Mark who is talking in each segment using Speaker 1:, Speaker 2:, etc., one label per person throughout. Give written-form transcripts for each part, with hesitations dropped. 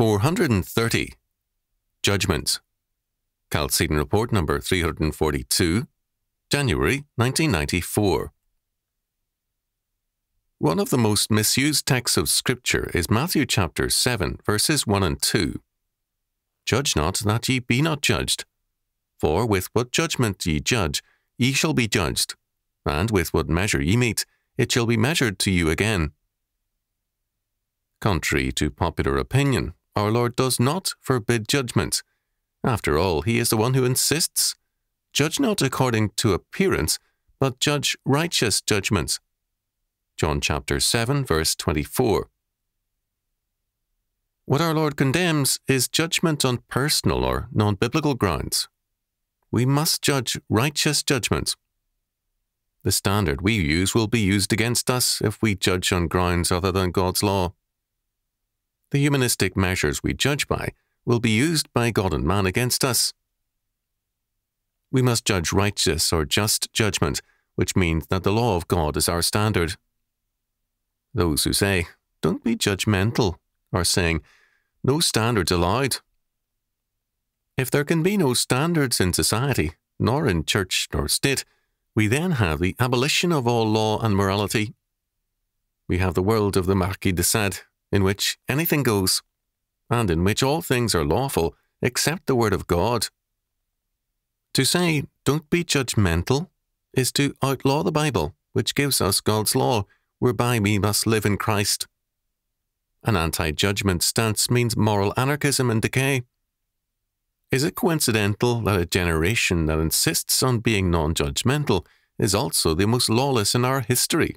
Speaker 1: 430. Judgment. Chalcedon Report number 342, January 1994. One of the most misused texts of Scripture is Matthew chapter 7, verses 1 and 2. Judge not, that ye be not judged. For with what judgment ye judge, ye shall be judged, and with what measure ye mete, it shall be measured to you again. Contrary to popular opinion, our Lord does not forbid judgment. After all, he is the one who insists, "Judge not according to appearance, but judge righteous judgments." John chapter 7, verse 24. What our Lord condemns is judgment on personal or non-biblical grounds. We must judge righteous judgments. The standard we use will be used against us if we judge on grounds other than God's law. The humanistic measures we judge by will be used by God and man against us. We must judge righteous or just judgment, which means that the law of God is our standard. Those who say, "Don't be judgmental," are saying, "No standards allowed." If there can be no standards in society, nor in church nor state, we then have the abolition of all law and morality. We have the world of the Marquis de Sade, in which anything goes, and in which all things are lawful except the word of God. To say, "Don't be judgmental," is to outlaw the Bible, which gives us God's law, whereby we must live in Christ. An anti-judgment stance means moral anarchism and decay. Is it coincidental that a generation that insists on being non-judgmental is also the most lawless in our history?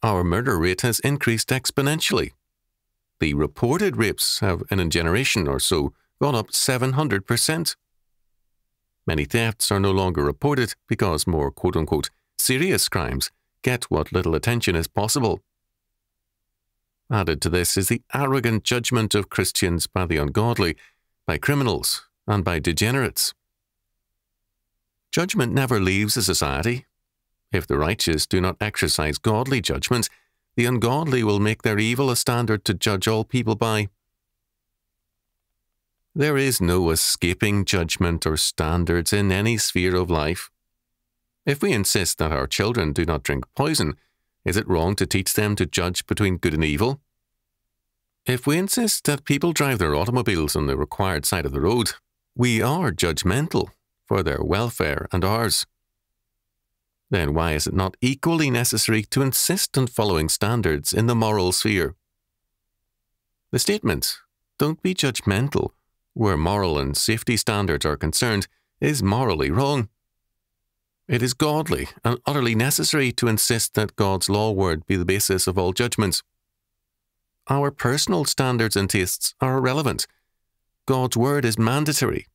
Speaker 1: Our murder rate has increased exponentially. The reported rapes have, in a generation or so, gone up 700%. Many thefts are no longer reported because more quote-unquote serious crimes get what little attention is possible. Added to this is the arrogant judgment of Christians by the ungodly, by criminals, and by degenerates. Judgment never leaves a society. If the righteous do not exercise godly judgment, the ungodly will make their evil a standard to judge all people by. There is no escaping judgment or standards in any sphere of life. If we insist that our children do not drink poison, is it wrong to teach them to judge between good and evil? If we insist that people drive their automobiles on the required side of the road, we are judgmental for their welfare and ours. Then why is it not equally necessary to insist on following standards in the moral sphere? The statement, "Don't be judgmental," where moral and safety standards are concerned, is morally wrong. It is godly and utterly necessary to insist that God's law word be the basis of all judgments. Our personal standards and tastes are irrelevant. God's word is mandatory.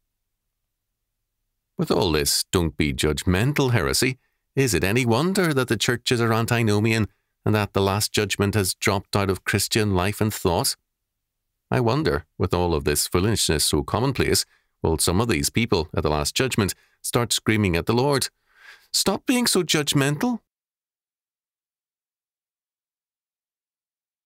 Speaker 1: With all this "don't be judgmental" heresy, is it any wonder that the churches are antinomian and that the Last Judgment has dropped out of Christian life and thought? I wonder, with all of this foolishness so commonplace, will some of these people at the Last Judgment start screaming at the Lord, "Stop being so judgmental.